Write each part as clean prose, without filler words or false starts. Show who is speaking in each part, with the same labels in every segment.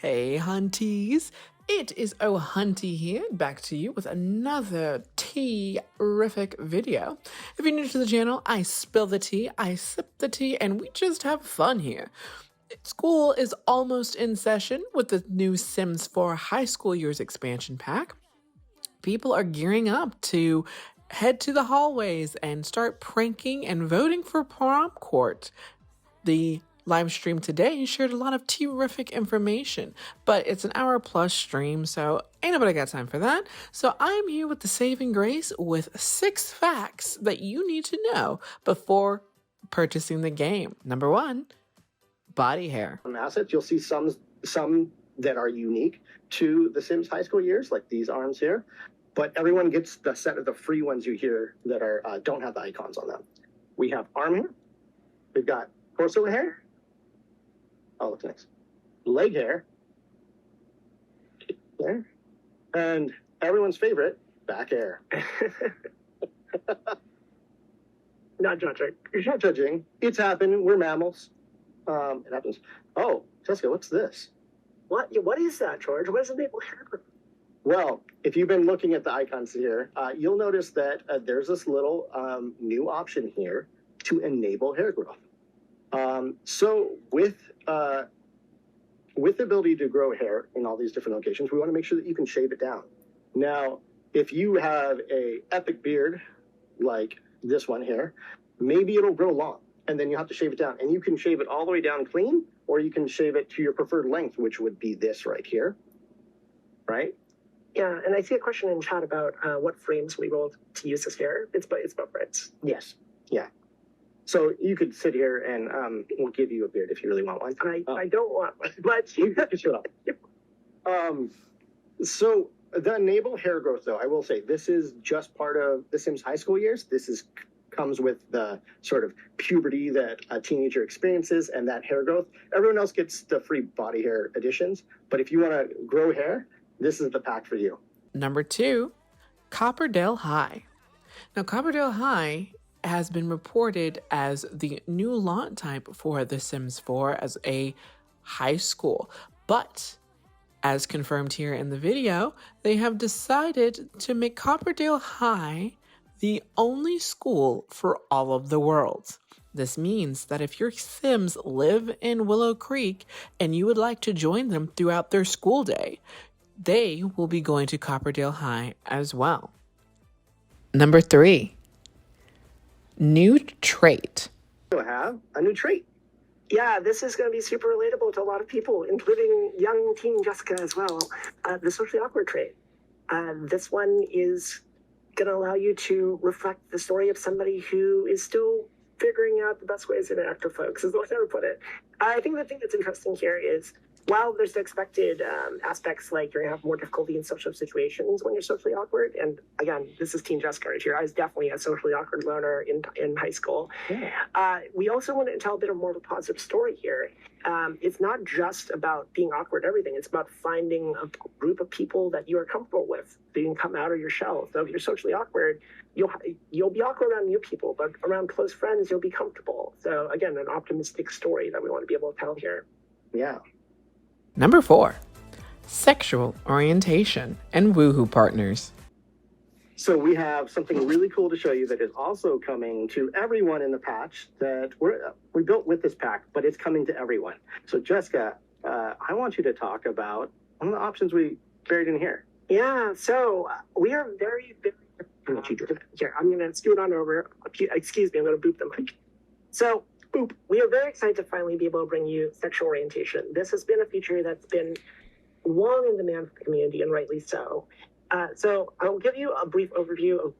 Speaker 1: Hey hunties, it is Oh Hunty here, back to you with another tea-rific video. If you're new to the channel, I spill the tea, I sip the tea, and we just have fun here. School is almost in session with the new Sims 4 High School Years expansion pack. People are gearing up to head to the hallways and start pranking and voting for prom court. The live stream today shared a lot of terrific information, but it's an hour plus stream, so ain't nobody got time for that. So I'm here with the saving grace with 6 facts that you need to know before purchasing the game. Number 1, body hair.
Speaker 2: Assets, you'll see some that are unique to the Sims High School Years, like these arms here, but everyone gets the set of the free ones you hear that are don't have the icons on them. We have arm hair, we've got torso hair. Oh, what's next? Leg hair. There. And everyone's favorite, back hair. Not judging. You're not judging. It's happened. We're mammals. It happens. Oh, Jessica, what's this?
Speaker 3: What is that, George? What is a maple hair?
Speaker 2: Well, if you've been looking at the icons here, you'll notice that there's this little new option here to enable hair growth. So with the ability to grow hair in all these different locations, we want to make sure that you can shave it down. Now, if you have a epic beard like this one here, maybe it'll grow long and then you have to shave it down, and you can shave it all the way down clean, or you can shave it to your preferred length, which would be this right here, right?
Speaker 3: Yeah, and I see a question in chat about what frames we will to use this hair. It's about frames.
Speaker 2: Yes. Yeah. So you could sit here and we'll give you a beard if you really want one.
Speaker 3: I don't want one, but you have to
Speaker 2: shut up. So the enable hair growth, though, I will say this is just part of the Sims High School Years. This comes with the sort of puberty that a teenager experiences and that hair growth. Everyone else gets the free body hair additions, but if you want to grow hair, this is the pack for you.
Speaker 1: Number 2, Copperdale High. Now, Copperdale High has been reported as the new lot type for The Sims 4 as a high school, but as confirmed here in the video, they have decided to make Copperdale High the only school for all of the world. This means that if your Sims live in Willow Creek and you would like to join them throughout their school day, they will be going to Copperdale High as well. Number 3, new trait.
Speaker 2: You'll have a new trait.
Speaker 3: Yeah, this is going to be super relatable to a lot of people, including young teen Jessica as well. The socially awkward trait. This one is going to allow you to reflect the story of somebody who is still figuring out the best ways to interact with folks, is the way I would put it. I think the thing that's interesting here is, while there's the expected aspects like you're going to have more difficulty in social situations when you're socially awkward, and again, this is teen Jessica right here. I was definitely a socially awkward learner in high school. Yeah. We also want to tell a bit of more of a positive story here. It's not just about being awkward everything. It's about finding a group of people that you are comfortable with, so you can come out of your shell. So if you're socially awkward, you'll be awkward around new people, but around close friends, you'll be comfortable. So again, an optimistic story that we want to be able to tell here.
Speaker 2: Yeah.
Speaker 1: Number 4, sexual orientation and woohoo partners.
Speaker 2: So we have something really cool to show you that is also coming to everyone in the patch that we built with this pack, but it's coming to everyone. So Jessica, I want you to talk about one of the options we buried in here.
Speaker 3: Yeah, so we are very, very... Here, I'm going to scoot on over. Excuse me, I'm going to boop the mic. So, boop. We are very excited to finally be able to bring you sexual orientation. This has been a feature that's been long in demand for the community, and rightly so. So I'll give you a brief overview of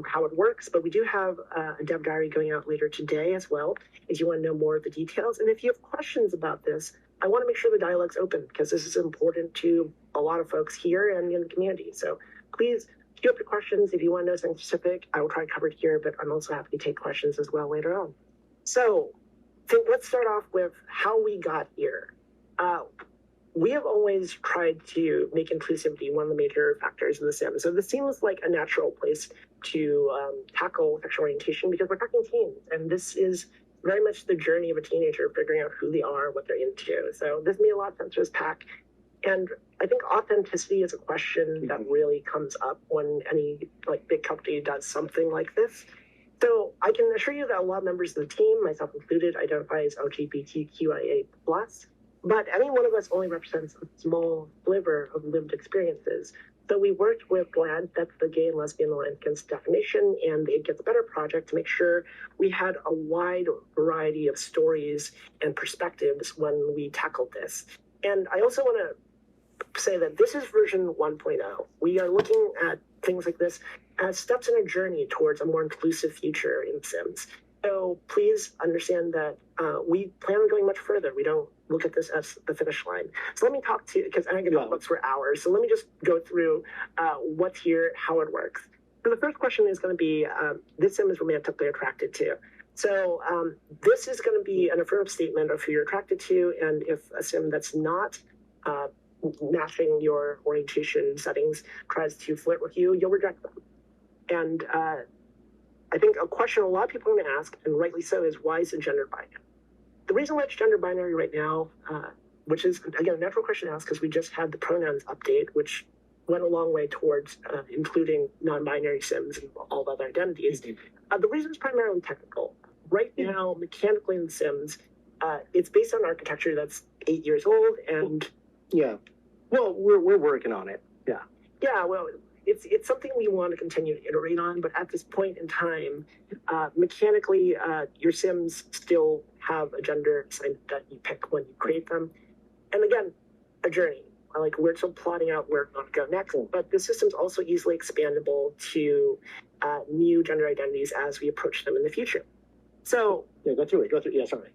Speaker 3: how it works, but we do have a dev diary going out later today as well, if you want to know more of the details. And if you have questions about this, I want to make sure the dialogue's open, because this is important to a lot of folks here and in the community. So please queue up your questions. If you want to know something specific, I will try to cover it here, but I'm also happy to take questions as well later on. So let's start off with how we got here. We have always tried to make inclusivity one of the major factors in the Sims. So this seems like a natural place to tackle sexual orientation, because we're talking teens, and this is very much the journey of a teenager figuring out who they are, what they're into. So this made a lot of sense for this pack. And I think authenticity is a question that really comes up when any like big company does something like this. So I can assure you that a lot of members of the team, myself included, identify as LGBTQIA+, but any one of us only represents a small sliver of lived experiences. So we worked with GLAAD, that's the Gay and Lesbian Alliance Against Defamation, and the It Gets Better project to make sure we had a wide variety of stories and perspectives when we tackled this. And I also want to say that this is version 1.0. We are looking at things like this as steps in a journey towards a more inclusive future in Sims. So please understand that we plan on going much further. We don't look at this as the finish line. So let me talk to you, because I can talk about this for hours. So let me just go through what's here, how it works. So the first question is going to be, this Sim is romantically attracted to. So this is going to be an affirmative statement of who you're attracted to, and if a Sim that's not matching your orientation settings tries to flirt with you, you'll reject them. And I think a question a lot of people are going to ask, and rightly so, is why is it gender binary? The reason why it's gender binary right now, which is, again, a natural question to ask because we just had the pronouns update, which went a long way towards including non-binary Sims and all other identities. The reason is primarily technical. Right now, mechanically in Sims, it's based on architecture that's 8 years old, and
Speaker 2: Yeah. Well, we're working on it. Yeah.
Speaker 3: yeah, well, it's something we want to continue to iterate on, but at this point in time, mechanically, your Sims still have a gender assignment that you pick when you create them. And again, a journey. Like, we're still plotting out where we want to go next, but the system's also easily expandable to new gender identities as we approach them in the future. So
Speaker 2: Yeah, go through it. Yeah, sorry.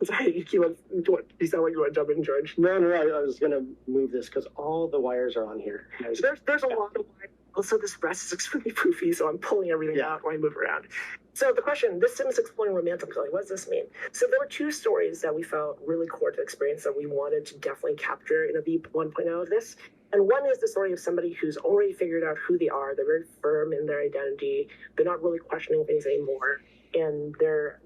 Speaker 3: sorry, you sound like you want to jump in, George.
Speaker 2: No, I was going to move this because all the wires are on here.
Speaker 3: There's a lot of wire. Also, this rest is extremely poofy, so I'm pulling everything out when I move around. So the question, this Sim is exploring romantically. What does this mean? So there were two stories that we felt really core to the experience that we wanted to definitely capture in a V 1.0 of this. And one is the story of somebody who's already figured out who they are. They're very firm in their identity. They're not really questioning things anymore. And their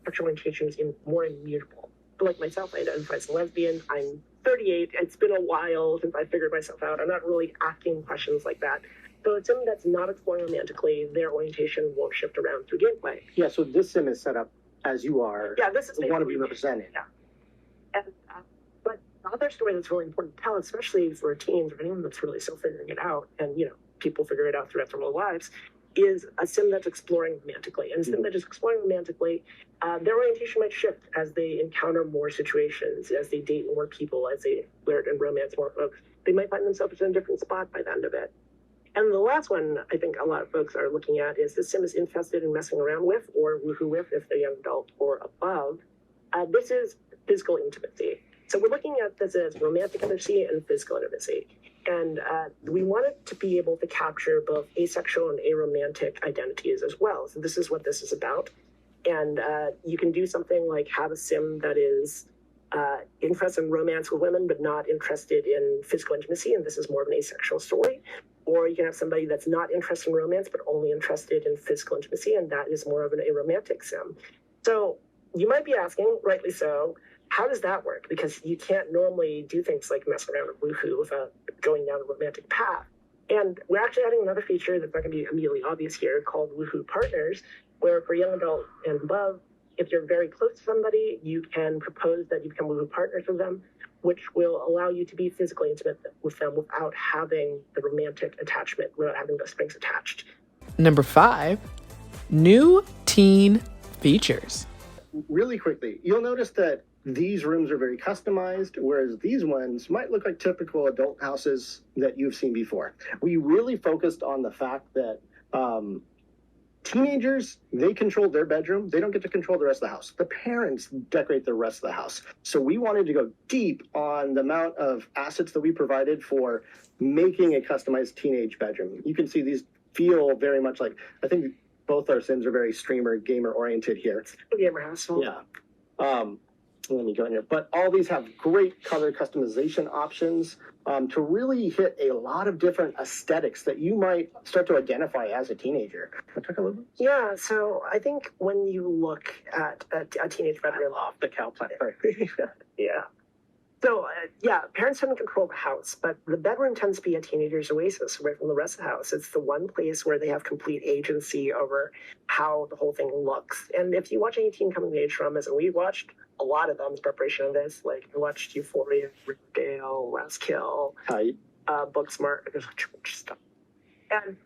Speaker 3: sexual orientation is more immutable. But like myself, I identify as a lesbian. I'm 38. It's been a while since I figured myself out. I'm not really asking questions like that. So it's something that's not exploring romantically. Their orientation won't shift around through gameplay.
Speaker 2: Yeah, so this Sim is set up as you are.
Speaker 3: Yeah, this is
Speaker 2: want to be represented.
Speaker 3: Yeah. And, but the other story that's really important to tell, especially for teens or anyone that's really still figuring it out, and people figure it out throughout their whole lives, is a Sim that's exploring romantically. And a Sim that is exploring romantically, their orientation might shift as they encounter more situations, as they date more people, as they flirt and romance more folks. They might find themselves in a different spot by the end of it. And the last one I think a lot of folks are looking at is the Sim is interested in messing around with, or woohoo with if they're young adult or above. This is physical intimacy. So we're looking at this as romantic intimacy and physical intimacy. And we wanted to be able to capture both asexual and aromantic identities as well. So this is what this is about. And you can do something like have a Sim that is interested in romance with women, but not interested in physical intimacy. And this is more of an asexual story. Or you can have somebody that's not interested in romance, but only interested in physical intimacy. And that is more of an aromantic Sim. So you might be asking, rightly so, how does that work? Because you can't normally do things like mess around with woohoo without going down a romantic path. And we're actually adding another feature that's not going to be immediately obvious here called Woohoo Partners, where for young adult and above, if you're very close to somebody, you can propose that you become Woohoo Partners with them, which will allow you to be physically intimate with them without having the romantic attachment, without having those strings attached.
Speaker 1: Number 5, new teen features.
Speaker 2: Really quickly, you'll notice that these rooms are very customized, whereas these ones might look like typical adult houses that you've seen before. We really focused on the fact that teenagers, they control their bedroom. They don't get to control the rest of the house. The parents decorate the rest of the house. So we wanted to go deep on the amount of assets that we provided for making a customized teenage bedroom. You can see these feel very much like, I think both our Sims are very streamer, gamer oriented here.
Speaker 3: Gamer household.
Speaker 2: Yeah. let me go in here. But all these have great color customization options to really hit a lot of different aesthetics that you might start to identify as a teenager. Can I talk a little bit?
Speaker 3: Yeah, so I think when you look at a teenage bedroom,
Speaker 2: Off the cow platform.
Speaker 3: yeah. So, yeah, parents tend to control the house, but the bedroom tends to be a teenager's oasis away from the rest of the house. It's the one place where they have complete agency over how the whole thing looks. And if you watch any teen coming of age dramas, and we watched a lot of them in preparation of this, like I watched Euphoria, Riverdale, Last Kill, Booksmart, there's a bunch of stuff. And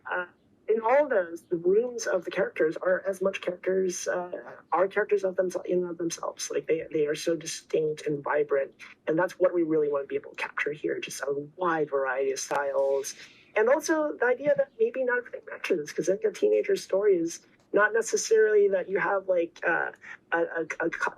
Speaker 3: in all of those, the rooms of the characters are as much characters, are characters of themselves in and of themselves. Like they are so distinct and vibrant, and that's what we really want to be able to capture here. Just a wide variety of styles, and also the idea that maybe not everything matches, because I think a teenager story is not necessarily that you have like a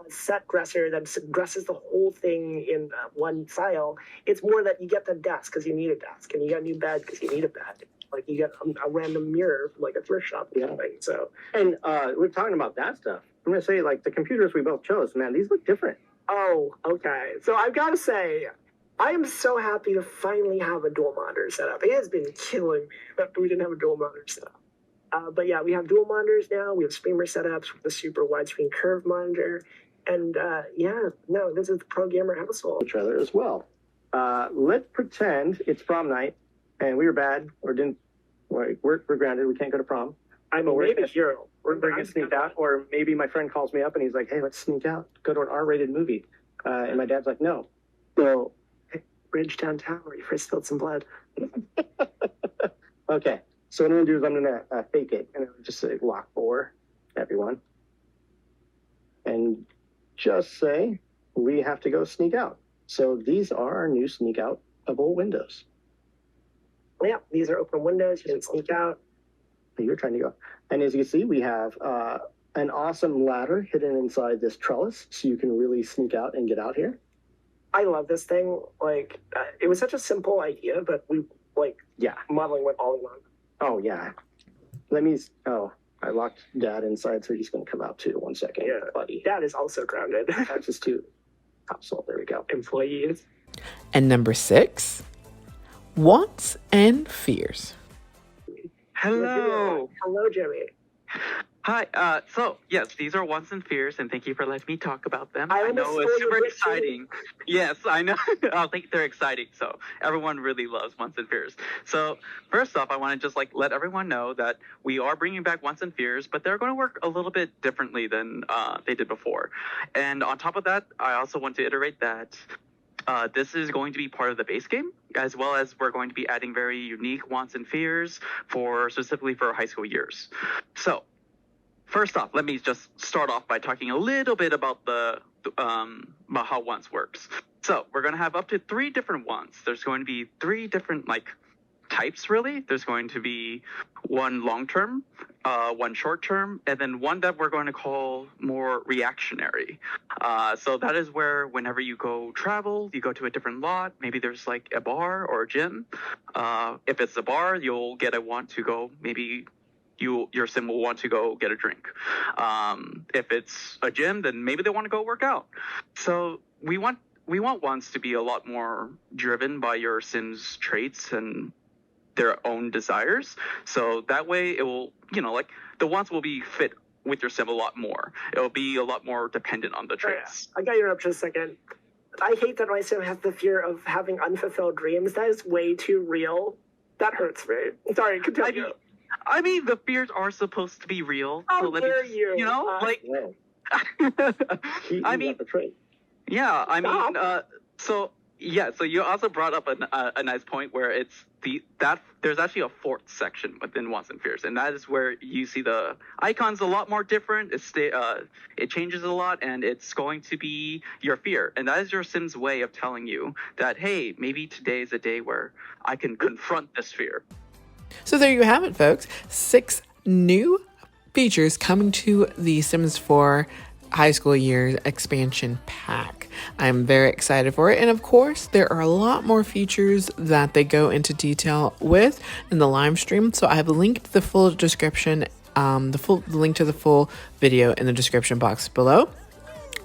Speaker 3: set dresser that dresses the whole thing in one style. It's more that you get the desk because you need a desk, and you get a new bed because you need a bed. Like you get a random mirror from like a thrift shop or something. So,
Speaker 2: and we're talking about that stuff. I'm gonna say like the computers we both chose, man, these look different.
Speaker 3: oh, okay. So I've got to say, I am so happy to finally have a dual monitor setup. It has been killing me that we didn't have a dual monitor setup. But yeah, we have dual monitors now. We have streamer setups with a super widescreen curved monitor. And yeah, no, this is the pro gamer household.
Speaker 2: Trailer as well. Let's pretend it's prom night and we were bad or didn't. We're grounded. We can't go to prom.
Speaker 3: I'm a maybe hero.
Speaker 2: We're going to sneak out, or maybe my friend calls me up and he's like, "Hey, let's sneak out, go to an R-rated movie." And my dad's like, "No." So,
Speaker 3: Bridgetown Tower. You first spilled some blood.
Speaker 2: Okay. So what I'm gonna do is I'm gonna fake it, and just say lock 4, everyone, and just say we have to go sneak out. So these are our new sneak-outable windows.
Speaker 3: Yeah, these are open windows. You can sneak out.
Speaker 2: You're trying to go. And as you can see, we have an awesome ladder hidden inside this trellis, so you can really sneak out and get out here.
Speaker 3: I love this thing. Like, it was such a simple idea, but we, like,
Speaker 2: Yeah.
Speaker 3: modeling went all in one.
Speaker 2: Oh, yeah. I locked Dad inside, so he's going to come out too. 1 second,
Speaker 3: Yeah.
Speaker 2: buddy.
Speaker 3: Dad is also grounded.
Speaker 2: That's just two household. There we go.
Speaker 3: Employees.
Speaker 1: And number 6, wants and fears.
Speaker 4: Hello.
Speaker 3: Hello, Jimmy.
Speaker 4: Hi. So yes, these are wants and fears, and thank you for letting me talk about them.
Speaker 3: I
Speaker 4: I
Speaker 3: almost
Speaker 4: know
Speaker 3: stole
Speaker 4: it's
Speaker 3: your
Speaker 4: super
Speaker 3: bit, too.
Speaker 4: exciting. Yes, I know. I think they're exciting. So everyone really loves wants and fears. So first off, I want to just let everyone know that we are bringing back wants and fears, but they're going to work a little bit differently than they did before. And on top of that, I also want to iterate that this is going to be part of the base game, as well as we're going to be adding very unique wants and fears specifically for high school years. So first off, let me just start off by talking a little bit about about how wants works. So we're going to have up to 3 different wants. There's going to be 3 different types, really. There's going to be one long-term, one short-term, and then one that we're going to call more reactionary. So that is where whenever you go travel, you go to a different lot, maybe there's a bar or a gym. If it's a bar, you'll get a want to go, maybe your sim will want to go get a drink. If it's a gym, then maybe they want to go work out. So we want wants to be a lot more driven by your sim's traits and their own desires. So that way it will, the wants will be fit with your sim a lot more. It'll be a lot more dependent on the traits.
Speaker 3: I got you up just a second. I hate that my sim has the fear of having unfulfilled dreams. That is way too real. That hurts me. Sorry, continue.
Speaker 4: I mean, the fears are supposed to be real.
Speaker 3: How
Speaker 4: so let
Speaker 3: dare
Speaker 4: me,
Speaker 3: you?
Speaker 2: Whoa.
Speaker 4: I mean,
Speaker 2: the trait.
Speaker 4: yeah, I mean, so you also brought up a nice point where it's there's actually a 4th section within wants and fears, and that is where you see the icons a lot more different. It changes a lot, and it's going to be your fear, and that is your sim's way of telling you that, hey, maybe today is a day where I can confront this fear.
Speaker 1: So there you have it, folks. 6 new features coming to the Sims 4 High School Years expansion pack. I'm very excited for it. And of course, there are a lot more features that they go into detail with in the live stream. So I have linked the full description, the link to the full video in the description box below.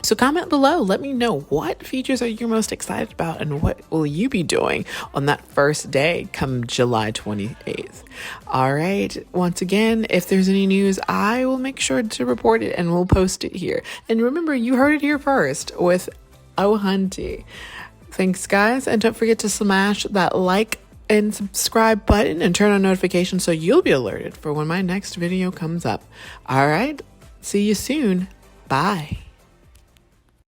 Speaker 1: So comment below. Let me know, what features are you most excited about and what will you be doing on that first day come July 28th. All right. Once again, if there's any news, I will make sure to report it and we'll post it here. And remember, you heard it here first with Ohunti. Thanks, guys. And don't forget to smash that like and subscribe button and turn on notifications so you'll be alerted for when my next video comes up. All right. See you soon. Bye.